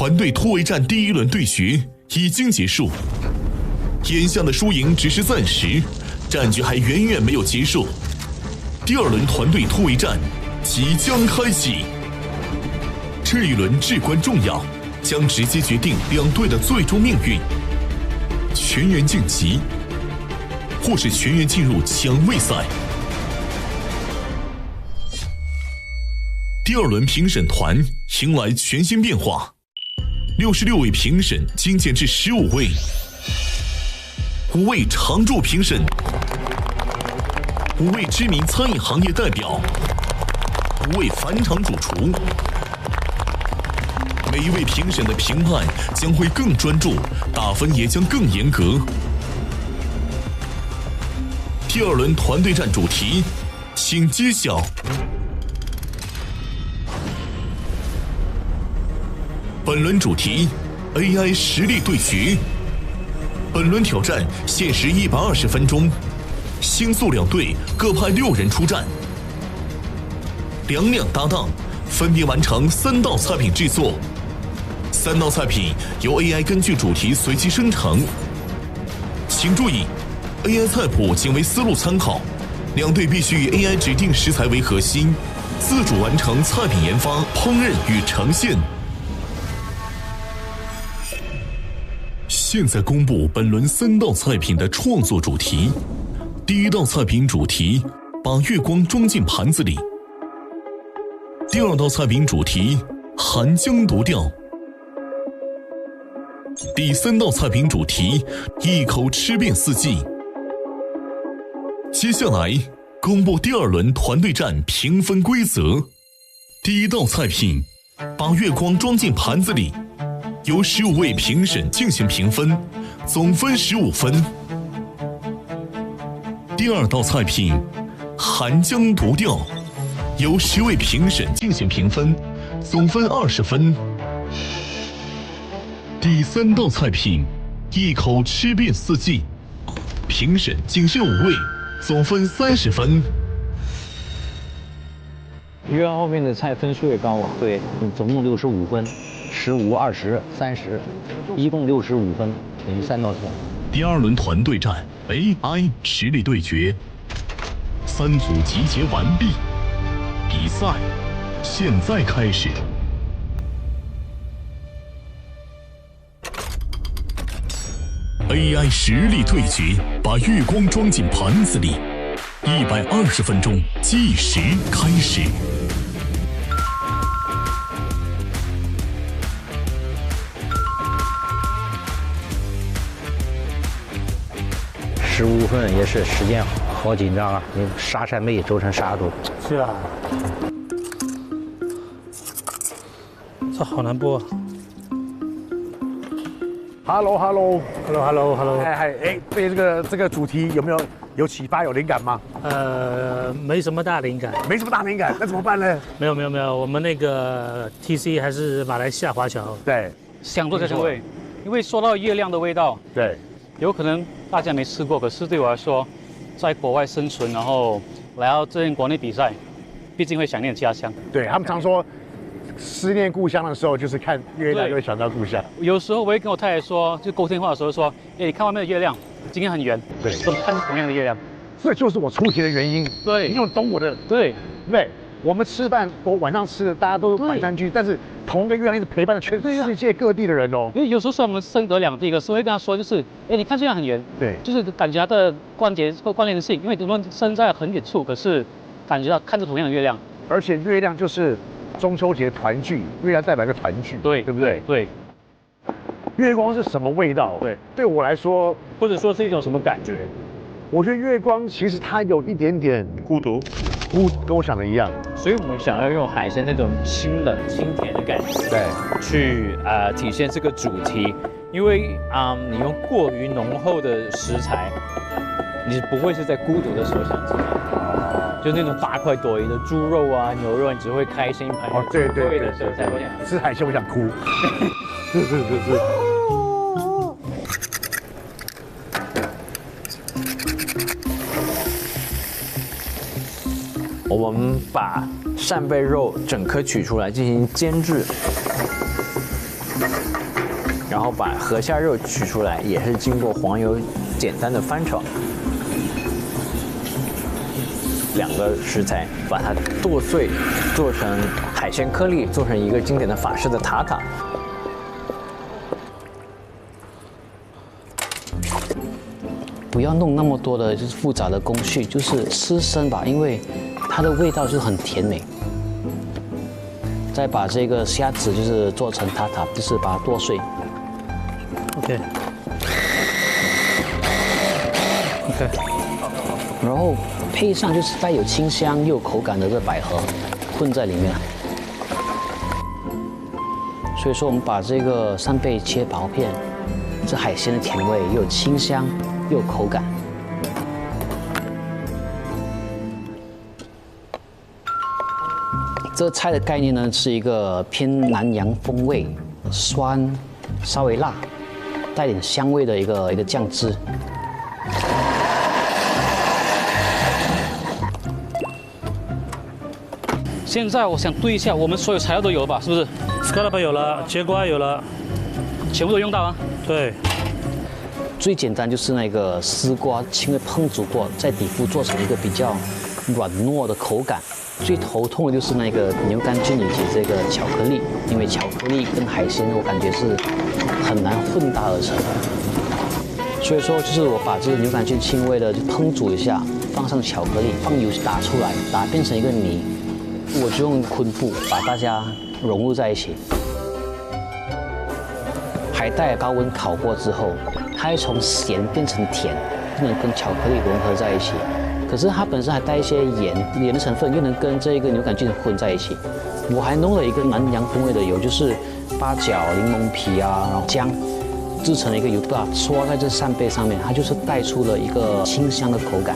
团队突围战第一轮对决已经结束，眼下的输赢只是暂时，战局还远远没有结束。第二轮团队突围战即将开启，这一轮至关重要，将直接决定两队的最终命运。全员晋级，或是全员进入抢位赛。第二轮评审团迎来全新变化，66位评审精简至15位，5位常驻评审，5位知名餐饮行业代表，5位返场主厨。每一位评审的评判将会更专注，打分也将更严格。第二轮团队战主题，请揭晓。本轮主题 AI 实力对决。本轮挑战限时120分钟，星宿两队各派6人出战，2两搭档，分别完成3道菜品制作。3道菜品由 AI 根据主题随机生成。请注意 ，AI 菜谱仅为思路参考，两队必须以 AI 指定食材为核心，自主完成菜品研发、烹饪与呈现。现在公布本轮3道菜品的创作主题。第一道菜品主题：把月光装进盘子里。第二道菜品主题：寒江独钓。第3道菜品主题：一口吃遍四季。接下来公布第二轮团队战评分规则。第一道菜品：把月光装进盘子里，由15位评审进行评分，总分15分。第二道菜品：寒江独钓，由10位评审进行评分，总分20分。第3道菜品：一口吃遍四季，评审仅剩5位，总分30分。越后面的菜分数越高，对，总共65分，15、20、30，一共65分，等于3道菜。第二轮团队战 AI 实力对决，3组集结完毕，比赛现在开始。AI 实力对决，把月光装进盘子里，120分钟计时开始。15分也是时间好紧张啊！你沙山妹轴成沙土。是啊，这好难播。Hello，哎，对这个主题有启发有灵感吗？没什么大灵感。没什么大灵感，那怎么办呢？没有，我们那个 TC 还是马来西亚华侨。对，想做家乡味，因为说到月亮的味道，对，有可能大家没吃过，可是对我来说，在国外生存，然后来到这边国内比赛，毕竟会想念家乡。对他们常说，思念故乡的时候，就是看月亮就会想到故乡。有时候我会跟我太太说，就沟通话的时候说，哎，你看外面的月亮，今天很圆，对，怎么看同样的月亮？这就是我出题的原因。对，你有懂我的，对，对。我们吃饭，我晚上吃的，大家都晚餐聚，但是同一个月亮一直陪伴着全世界各地的人哦。因为有时候是我们生得两地，可是我会跟他说，就是，哎，你看月亮很圆，对，就是感觉它的关联性，因为我们身在很远处，可是感觉到看着同样的月亮，而且月亮就是中秋节团聚，月亮代表一个团聚，对，对不对？对。月光是什么味道？对，对我来说，或者说是一种什么感觉？我觉得月光其实它有一点点孤独，跟我想的一样。所以我们想要用海鲜那种清冷清甜的感觉，对，去体现这个主题。因为你用过于浓厚的食材，你不会是在孤独的时候想吃它，就那种大快朵颐的猪肉啊、牛肉，你只会开心一盘。哦，对对对的时候才会想吃海鲜我想哭。是。我们把扇贝肉整颗取出来进行煎制。然后把河虾肉取出来，也是经过黄油简单的翻炒。2个食材把它剁碎，做成海鲜颗粒，做成一个经典的法式的塔塔。不要弄那么多的就是复杂的工序，就是吃生吧，因为它的味道就是很甜美。再把这个虾子就是做成塔塔，就是把它剁碎。OK， 然后配上就是带有清香又有口感的这百合混在里面。所以说我们把这个扇贝切薄片，这海鲜的甜味又有清香又有口感。这个菜的概念呢是一个偏南洋风味，酸，稍微辣，带点香味的一个酱汁。现在我想对一下，我们所有材料都有了吧？是不是 scallop 有了，节瓜有了，全部都用到啊？对，最简单就是那个丝瓜，轻微烹煮过，在底部做成一个比较软糯的口感。最头痛的就是那个牛肝菌以及这个巧克力，因为巧克力跟海鲜我感觉是很难混搭而成。所以说，就是我把这个牛肝菌轻微的就烹煮一下，放上巧克力，放油打出来，打变成一个泥，我就用昆布把大家融入在一起。海带高温烤过之后，它会从咸变成甜，就能跟巧克力融合在一起。可是它本身还带一些盐的成分，又能跟这个牛肝菌混在一起。我还弄了一个南洋风味的油，就是八角、柠檬皮啊，然后姜，制成了一个油，把它搓在这扇贝上面，它就是带出了一个清香的口感。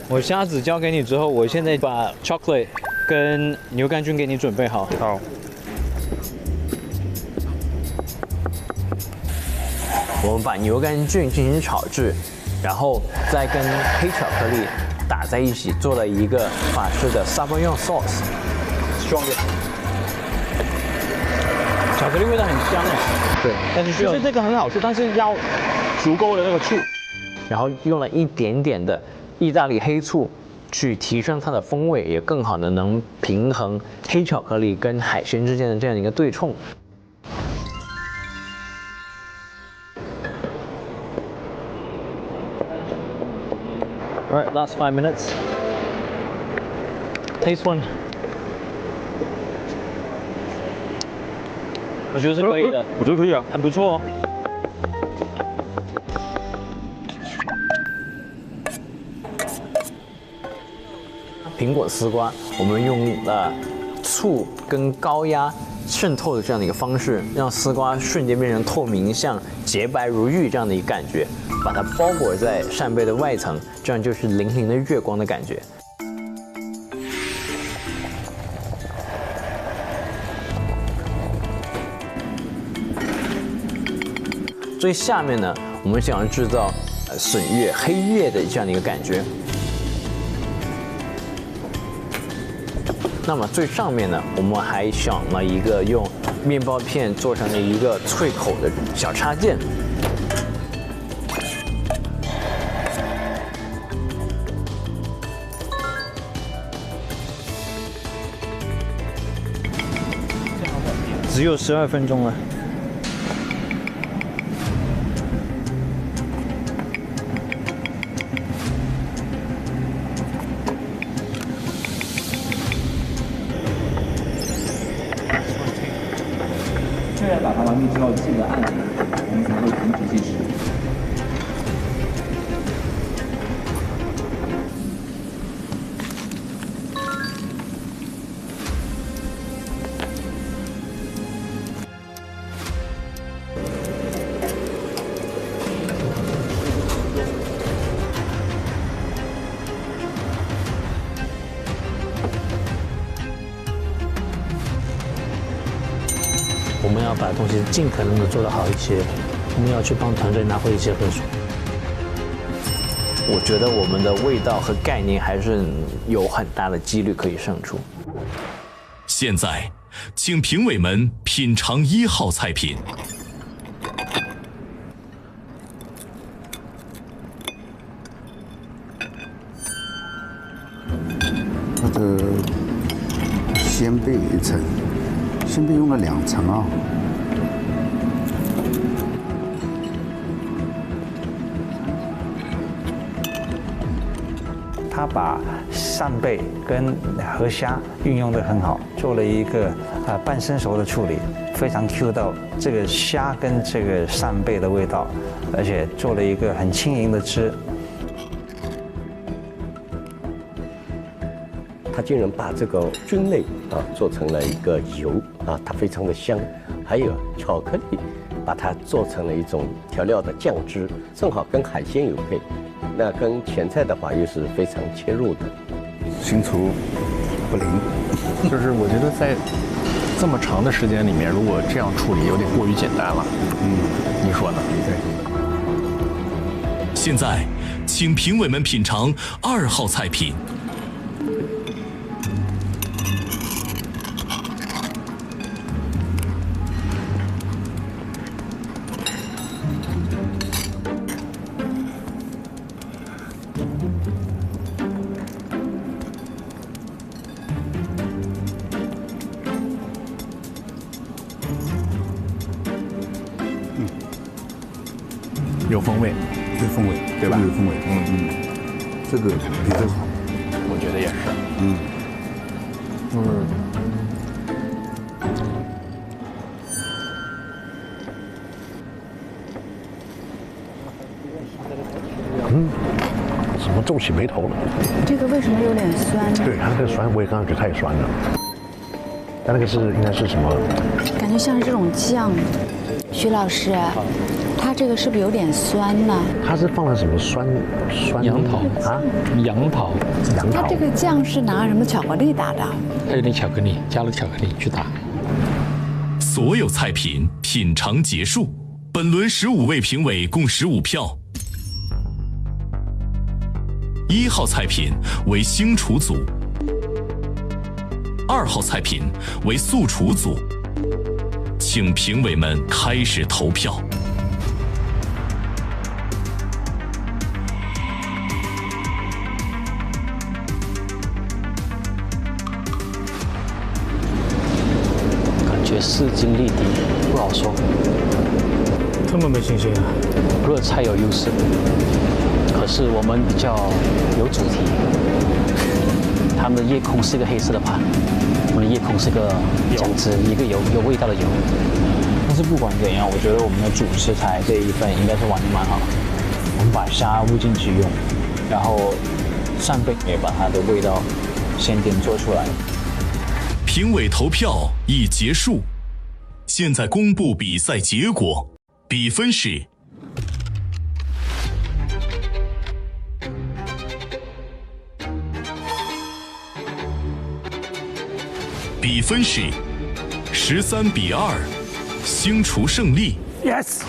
我虾子交给你之后，我现在把 chocolate 跟牛肝菌给你准备好。好。我们把牛肝菌进行炒制，然后再跟黑巧克力打在一起，做了一个法式的 Sauvignon sauce。strong 点。巧克力味道很香哎。对，但是其实这个很好吃，但是要足够的那个醋。然后用了一点点的意大利黑醋，去提升它的风味，也更好的能平衡黑巧克力跟海鲜之间的这样一个对冲。All right, last 5 minutes. Taste one. 我觉得是可以的，我觉得可以啊。很不错哦。苹果丝瓜，我们用了醋跟高压渗透的这样的一个方式，让丝瓜瞬间变成透明，像洁白如玉这样的一个感觉，把它包裹在扇贝的外层，这样就是粼粼的月光的感觉。最下面呢，我们想要制造笋月、黑月的这样的一个感觉。那么最上面呢，我们还想了一个用面包片做成了一个脆口的小插件。只有12分钟了。确认打开完毕之后，记得按钮，我们才会停止计时。我们要把东西尽可能的做得好一些，我们要去帮团队拿回一些分数。我觉得我们的味道和概念还是有很大的几率可以胜出。现在，请评委们品尝1号菜品。它的鲜贝1层，鲜贝用了2层啊。他把扇贝跟河虾运用得很好，做了一个半生熟的处理，非常 Q 到这个虾跟这个扇贝的味道，而且做了一个很轻盈的汁。他竟然把这个菌类做成了一个油它非常的香，还有巧克力，把它做成了一种调料的酱汁，正好跟海鲜有配。那跟前菜的话又是非常切入的，新厨不灵。就是我觉得在这么长的时间里面，如果这样处理有点过于简单了。你说呢？对。现在，请评委们品尝2号菜品。有风味，有风味，对吧？有风味，这个比这个好，我觉得也是，怎么皱起眉头了？这个为什么有点酸？对，它那个酸，我也刚刚觉得太酸了。但那个应该是什么？感觉像是这种酱。徐老师，它这个是不是有点酸呢？它是放了什么酸杨桃啊？杨桃。它这个酱是拿什么巧克力打的？它有点巧克力，加了巧克力去打。所有菜品品尝结束，本轮15位评委共15票。1号菜品为星厨组，2号菜品为素厨组。请评委们开始投票。感觉势均力敌，不好说。这么没信心啊？热菜有优势，可是我们比较有主题。他们的夜空是一个黑色的盘，我们的夜空是个酱汁，一个有味道的油。但是不管怎样，我觉得我们的主食材这一份应该是玩得蛮好的。我们把虾煨进去用，然后扇贝也把它的味道先点做出来。评委投票已结束，现在公布比赛结果，比分是13比2，星厨胜利。 Yes，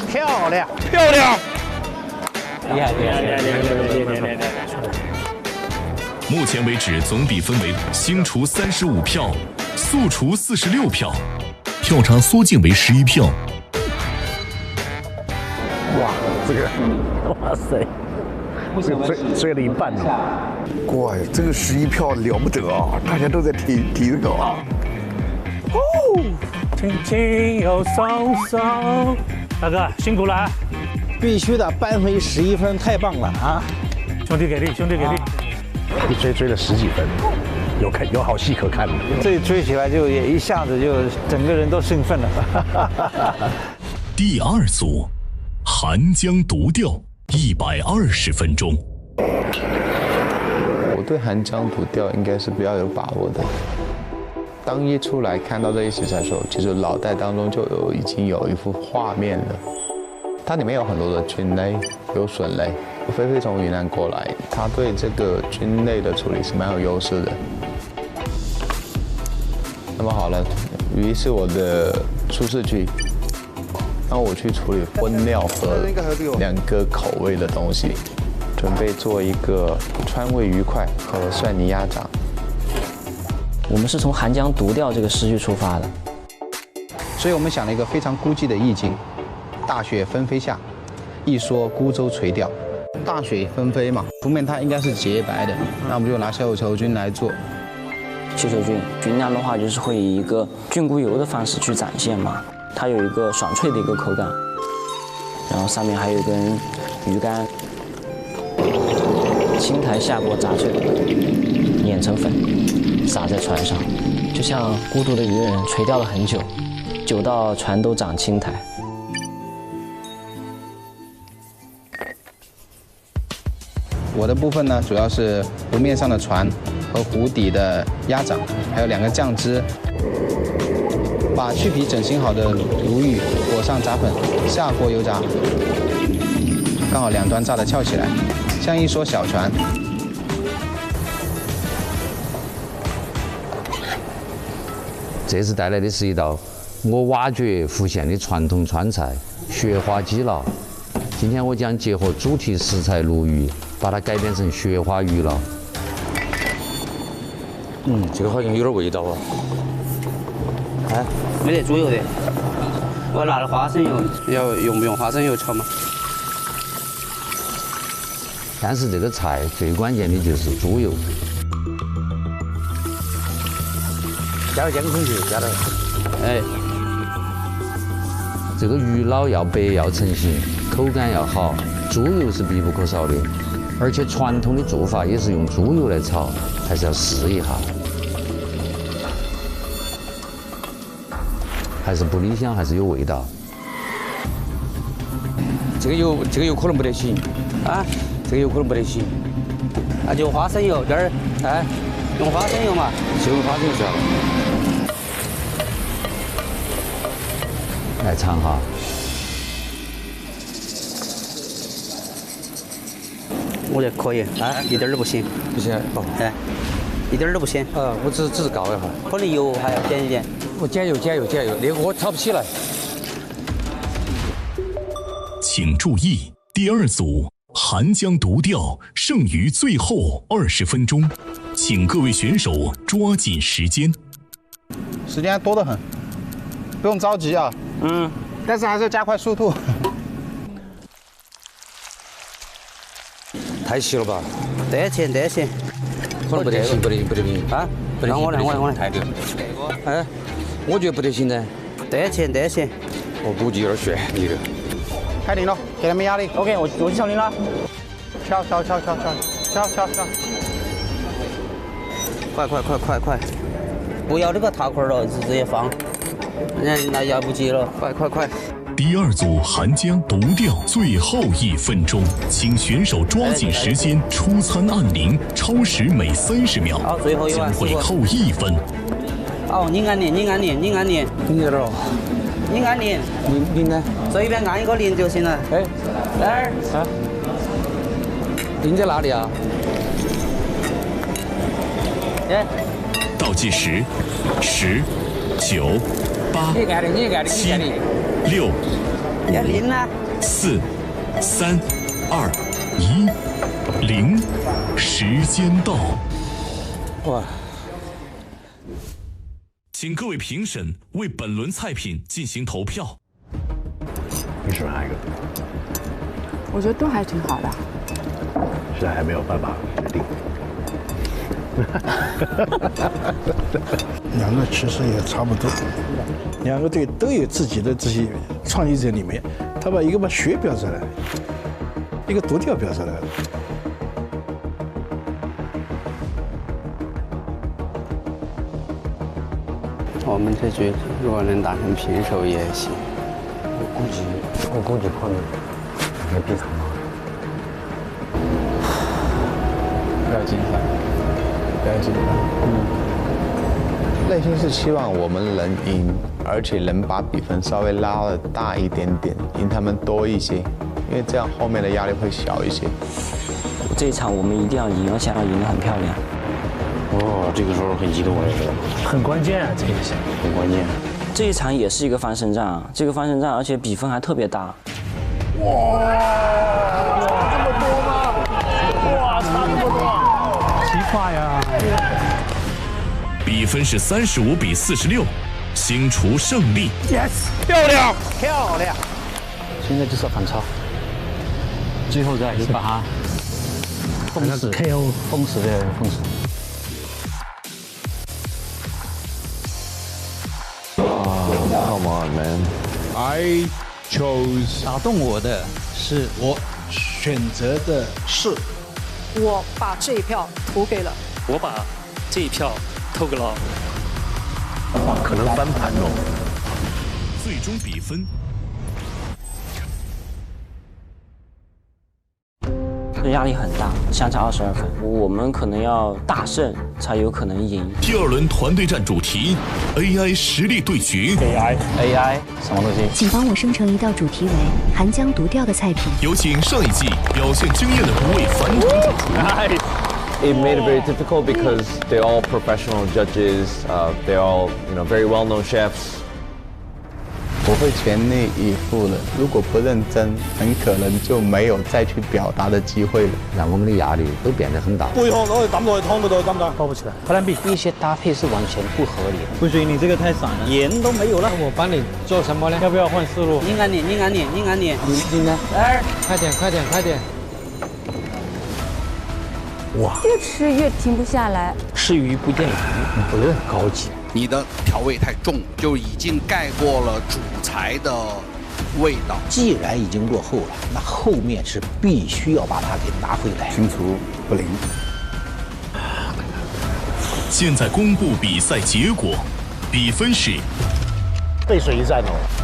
漂亮，厉害！目前为止总比分为星厨35票，素厨46票，票差缩减为11票。哇，这个，哇塞，这个追了一半呢。哇，这个11票了不得啊！大家都在提这个啊。哦，轻轻又松松，大哥辛苦了啊！必须得扳回11分，太棒了啊！兄弟给力，兄弟给力！一追了10几分，有好戏可看了。这追起来就也一下子就整个人都兴奋了。第2组，韩江独钓120分钟。我对韩江独钓应该是比较有把握的。当一出来看到这一食材的时候，其实脑袋当中就已经有一幅画面了。它里面有很多的菌类，有笋类。菲菲从云南过来，他对这个菌类的处理是蛮有优势的。那么好了，鱼是我的舒适区，那我去处理荤料和2个口味的东西，准备做一个川味鱼块和蒜泥鸭掌。我们是从寒江独钓这个诗句出发的，所以我们想了一个非常孤寂的意境。大雪纷飞下，一蓑孤舟垂钓。大雪纷飞嘛，湖面它应该是洁白的，那我们就拿小球菌来做。小球菌菌酿的话，就是会以一个菌菇油的方式去展现嘛，它有一个爽脆的一个口感，然后上面还有一根鱼竿，青苔下锅炸脆，碾成粉，撒在船上，就像孤独的渔人垂钓了很久，久到船都长青苔。我的部分呢，主要是湖面上的船和湖底的鸭掌，还有2个酱汁。把去皮整形好的鲈鱼裹上炸粉，下锅油炸，刚好2端炸得翘起来，像一艘小船。这次带来的是一道我挖掘福建的传统川菜——雪花鸡捞。今天我将结合主题食材鲈鱼，把它改编成雪花鱼捞。这个好像有点味道啊。哎，没得猪油的，我拿了花生油，用不用花生油炒嘛？但是这个菜最关键的就是猪油。加点姜葱去，加点。哎，这个鱼捞要白要成型，口感要好，猪油是必不可少的。而且传统的做法也是用猪油来炒，还是要试一下。还是不理想，还是有味道。这个油可能不得行啊，这个油可能不得行。那就花生油点儿，哎，用花生油嘛，就用花生油算了。来尝哈。我觉得可以，哎，一点儿都不咸。不咸哦，哎，一点儿都不咸。我只是告一下。可能油还要咸一点。我减油，那个我炒不起来。请注意，第2组寒江独钓剩余最后20分钟，请各位选手抓紧时间。时间多得很，不用着急啊。但是还是要加快速度。太稀了吧？得行。可能不得行啊！让我来。太对。哎，我觉得不得行的。得行。我估计有点悬，你这。开铃了，给他们压力。 OK， 我去敲铃了。敲。快！不要这个踏块了，直接放。那要不及了，快！第2组寒江独钓最后1分钟，请选手抓紧时间出餐按铃，超时每30秒将会扣1分。哦，你按铃。你这儿哦。你按铃。铃呢？随便按一个铃就行了。哎，哪儿？啊？铃在哪里啊？哎。倒计时，10、9、8、你按铃7、6、5、4、3、2、1，零，时间到。哇！请各位评审为本轮菜品进行投票。你喜欢哪一个？我觉得都还挺好的。现在还没有办法决定。两个其实也差不多，两个队都有自己的这些创意在里面。他把一个把雪标出来，一个独钓标出来了。我们这局如果能打成平手也行。我估计可能也比他们。不要紧张，不要紧张。内心是希望我们能赢，而且能把比分稍微拉得大一点点，赢他们多一些，因为这样后面的压力会小一些。这一场我们一定要赢，而且要赢得很漂亮。哦，这个时候很激动啊，这个很关键啊，这个是很关键。这一场也是一个翻身仗，这个翻身仗，而且比分还特别大。哇，这么多吗？哇，差这么多，奇葩呀！比比分是35比46，星厨胜利。 Yes， 漂亮，漂亮。现在就是要反超，最后再把它封死 KO， 封死的封死。 Come on, man. I chose. 打动我的是我选择的是，我把这一票投给了，我把这一票投给了，可能翻盘哦。最终比分。 压力很大，相差22分，我们可能要大胜才有可能赢。第2轮团队战主题 AI 实力对决。AI 什么东西？请帮我生成一道主题为含姜毒调的菜品。有请上一季表现惊艳的5位返场主厨。It made it very difficult because they're all professional judges. They're all very well-known chefs. 我会全力以赴的，如果不认真，很可能就没有再去表达的机会了，让我们的压力都变得很大。背後攞嚟抌落去湯嗰度得唔得？包不起來。Plan B， 一些搭配是完全不合理的。不行，你这个太散了，盐都没有了。我帮你做什么呢？要不要换思路？硬干点，硬干点，硬干点。应该。快点，快点，快点！哇！越吃越停不下来。吃鱼不见鱼，不是高级。 你的调味太重，就已经盖过了主材的味道。既然已经落后了，那后面是必须要把它给拿回来。清除不灵。现在公布比赛结果，比分是背水一战哦。